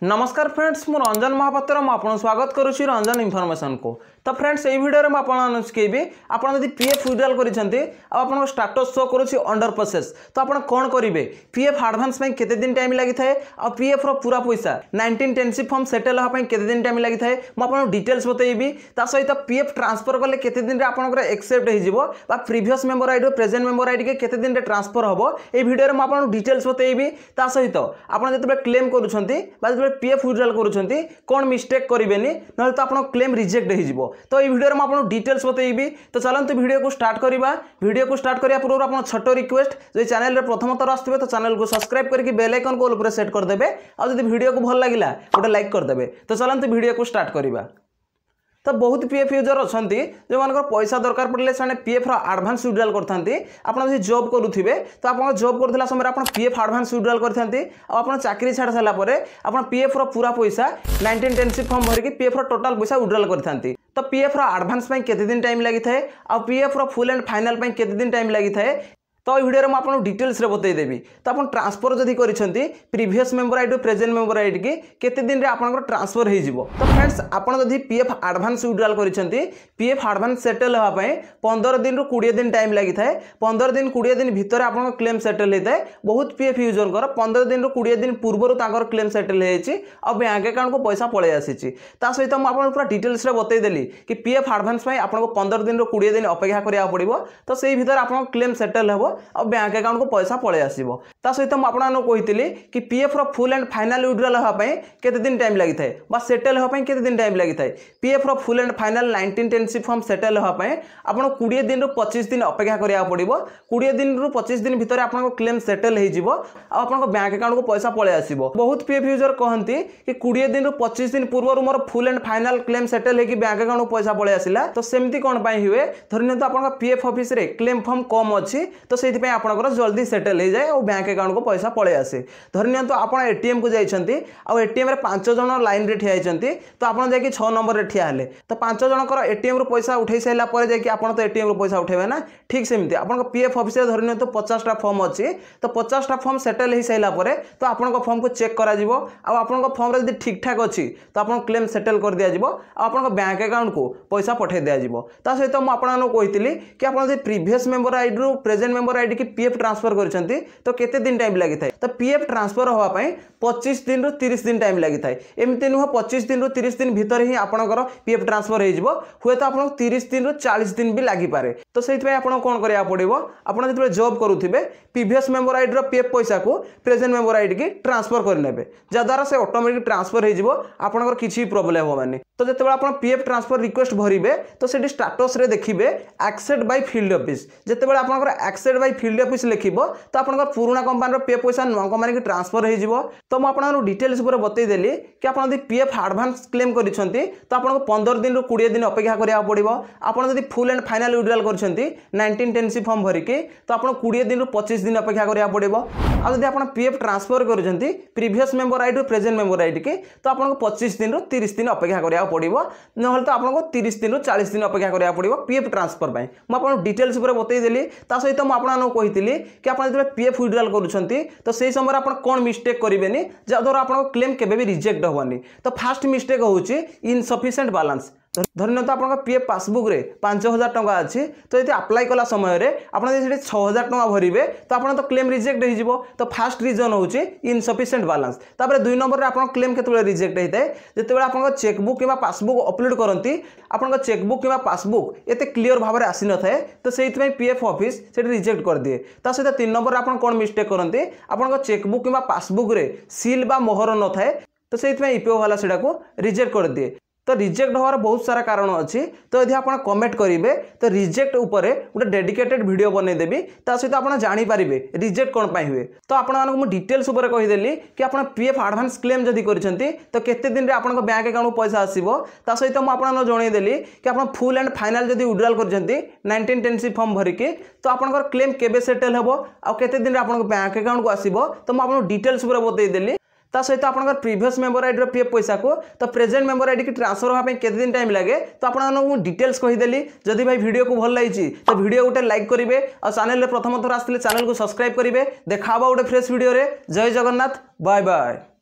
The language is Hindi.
नमस्कार फ्रेंड्स मु रंजन महापात्र मुझे स्वागत करुच्ची रंजन इनफॉरमेशन को। तो फ्रेंड्स ये वीडियो में आपको शिखेबी आप पीएफ विड्रॉल कर स्टाटस शो करुच्ची अंडर प्रोसेस। तो आप कौन करेंगे पीएफ एडवांस में केते दिन टाइम लगी था और पीएफ पूरा पैसा 1910 फॉर्म सेटल होगा केते दिन टाइम लगी था मुझे डिटेल्स बतेबी। ता सहित पीएफ ट्रांसफर कले केते दिन रे आपनकर एक्सेप्ट हो previous member ID present member ID के केते दिन रे ट्रांसफर हम ये वीडियो में आपको डिटेल्स बतेबी। ता सहित आप जो क्लेम कर पीएफ विड्रॉल करुँच कौन मिस्टेक करेंगे ना तो आप क्लेम रिजेक्ट हो। तो ये वीडियो में आपको डिटेल्स बतेबी। तो चलते वीडियो को स्टार्ट करवा। वीडियो को स्टार्ट करने पूर्व आप छोट रिक्वेस्ट जो चैनल प्रथम थर आसते तो चैनल को सब्सक्राइब करके बेल आइकन को ऊपर सेट करदे और जो वीडियो को भल लगा गोटे लाइक करदे। तो चलते वीडियो को स्टार्ट करवा। तो बहुत पीएफ यूजर अच्छा जो मान पैसा दरकार पड़े से पीएफ एडवांस विड्रॉल करते आपड़ जॉब करुवे तो आप जॉब करुला समय आप पीएफ एडवांस विड्रॉल करते आप चाकरी छाड़ सारापर आप पीएफ पूरा पैसा 1910 फॉर्म भरिक पीएफ टोटाल पैसा विड्रॉल करते। तो पीएफ एडवांस केते दिन टाइम लगी था और पीएफ फुल एंड फाइनल केते दिन टाइम लगी था तो ये वीडियो में आपको डिटेल्स रे बतईदेवी। तो आप ट्रांसफर जदि करिसेंती previous member ID present member ID की केते दिन रे आपनकर ट्रांसफर हो जिवो। तो फ्रेंड्स आपन जदि पीएफ एडवांस विड्रॉल करिसेंती पीएफ एडवांस सेटल होगा पई 15 दिन रु 20 दिन टाइम लगी था 15 दिन 20 दिन भितर आपन क्लेम सेटल होता है। बहुत पीएफ यूजर कर 15 दिन रु 20 दिन पूर्व तांकर क्लेम सेटल होइछि और बैंक अकाउंट को पैसा पळे आसीछि। ता सहित हम आपन पूरा डिटेल्स रे बतईदेली कि पीएफ एडवांस पई आपन 15 दिन रु 20 दिन अपेक्षा करिया पड़िबो। तो सेही भितर आपन क्लेम सेटल होबो और बैंक अकाउंट को पैसा पळे आसीबो। ता सहित हम आपन कहितली कि पीएफ रो फुल एंड फाइनल विड्रॉल होगा पई केते दिन टाइम लगी था बा सेटल होगा पई केते दिन टाइम लगी था। पीएफ रो full and final 1910 form settle होगा पई आपन 20 दिन रु 25 दिन अपेक्षा करिया पड़िबो। 20 दिन रु 25 दिन भितर आपन क्लेम सेटल हो जिवो आ आपन बैंक अकाउंट को पैसा पळे आसीबो। बहुत पीएफ यूजर कहंती कि 20 दिन रु 25 दिन पूर्व मोर full and final claim settle हे कि बैंक अकाउंट को पैसा पळे आसिला। तो सेमती कोन पई हुए धरने तो आपन पीएफ ऑफिस रे क्लेम फॉर्म कम अछि तो सेति पई आपन जल्दी सेटल हो जाए और बैंक अकाउंट को पैसा पळे आसे। धरनिया तो आप एटीएम को जाइछंती और एटीएम रे 5 जण लाइन रे ठिया होइछंती तो आपन जाके 6 नंबर रे ठिया हेले तो 5 जणकर एटीएम रो पैसा उठै सैला परे जाके आपन तो एटीएम रो पैसा उठेबे ना। ठीक सेमती आपन पीएफ ऑफिस रे धरनिया तो 50 टा फॉर्म अछि तो 50 टा फॉर्म सेटल हो सैला परे तो आपन को फॉर्म को चेक करा जिवो और आपन को फॉर्म रे यदि ठीक ठाक अछि तो आपन क्लेम सेटल कर दिया जिवो और आपन को बैंक अकाउंट को पैसा पठे दिया जिवो। ता सहित हम आपन कहितली कि आपन जे प्रीवियस मेंबर आईडी रो प्रेजेंट मेंबर आईडी की पीएफ ट्रांसफर करछंती तो केते दिन टाइम लगी था। तो पीएफ ट्रांसफर होगा पई 25 दिन रु 30 दिन टाइम लगी था। एमती नुह 25 दिन रु 30 दिन भीतर ही आपनकर पीएफ ट्रांसफर हो जिवो हुए तो आपन 30 दिन रु 40 दिन भी लागि पारे। तो सेति पई आपन कोन करिया पड़िबो आपन जतबे जॉब करूथिबे प्रीवियस मेंबर आईडी रो पीएफ पैसा को प्रेजेंट मेंबर आईडी की ट्रांसफर कर नेबे जा द्वारा से ऑटोमेटिक ट्रांसफर हो जिवो आपनकर किछि प्रॉब्लम होबानी। तो जतबे आपन पीएफ ट्रांसफर रिक्वेस्ट भरिबे तो सेठी स्टेटस रे देखिबे एक्सेप्ट बाय फील्ड ऑफिस। जतबे आपनकर एक्सेप्ट बाय फील्ड ऑफिस लिखिबो तो आपनकर पुराना कंपनी पे पैसा नुआ कंपनी की ट्रांसफर हो जिवो। तो मैं आपको डिटेल्स पूरा बतई देली कि आप पीएफ एडवांस क्लेम करिसेंती तो आपको 15 दिन रु 20 दिन अपेक्षा करिया पड़िबो। आपन जदि फुल एंड फाइनल विड्रॉल करिसेंती 1910 फॉर्म भरिक तो आपन 20 दिन रु 25 दिन अपेक्षा करिया पड़िबो। आ जदि आपन पीएफ ट्रांसफर करिसेंती previous member ID present member ID के तो आपन 25 दिन रु 30 दिन अपेक्षा करिया पड़िबो नहले तो आपन 30 दिन रु 40 दिन अपेक्षा करिया पड़िबो पीएफ ट्रांसफर पई। मैं आपन डिटेल्स पूरा बतई देली ता सहित मैं आपन कहितली कि आपन जदि पीएफ विड्रॉल करुछंती तो सही समय आप कौन मिस्टेक करेंगे जहाँद्वारा आप क्लेम केबे भी रिजेक्ट होनी। तो फास्ट मिस्टेक होची इनसफिशिएंट बैलेंस। धरने तो आप पीएफ पासबुक रे 5000 टंका अच्छी तो ये अप्लाई कला समय रे आप 6000 टंका भरवे तो आप तो क्लेम रिजेक्ट हो। तो फास्ट रीजन होची इनसफिशिएंट बैलेंस। तापर 2 नंबर रे आप क्लेम केतबे रिजेक्ट होता है जिते आप चेकबुक कि पासबुक अपलोड करती आप चेकबुक कि पासबुक एते क्लीयर भाव में आसी न थाए तो से पीएफ ऑफिस से रिजेक्ट कर दिए। ता सहित 3 नंबर आप कौन मिस्टेक करते आप चेकबुक कि पासबुक रे सील बा मोहर न थाए तो से ईपीओ वाला सेटा को रिजेक्ट कर दिए। तो रिजेक्ट होवार बहुत सारा कारण अच्छी। तो यदि आप कमेंट करेंगे तो रिजेक्ट उपरे गोटे डेडिकेटेड वीडियो बनईदेवी ता सहित आप जानीपारे रिजेक्ट कौन पाई हुए। तो आपको डिटेल्स उपर कहीदेली कि आप पीएफ एडवांस क्लेम जदि करछंती तो केते दिन रे आपन बैंक अकाउंट पैसा आसीबो। ता सहित मु आपन जनईदेली कि आप फुल एंड फाइनल जदि विड्रॉल करछंती 1910 फॉर्म भरिक तो आपन क्लेम केबे सेटल हेबो आ केते दिन रे आपन बैंक अकाउंट को आसीबो। तो मु आपन डिटेल्स उपर बतईदेली ता सहित आप प्रीवियस मेंबर आईडी पीएफ पैसा को तो प्रेजेंट मेंबर आईडी की ट्रांसफर होगा केते दिन टाइम लगे। तो आपको डिटेल्स कहीदेली। जदि भाई वीडियो को भल लगी तो वीडियो गोटे लाइक करेंगे और चैनल प्रथम थर आसते चैनल को सब्सक्राइब करेंगे। देखा गोटे फ्रेश वीडियो रे। जय जगन्नाथ बाय बाय।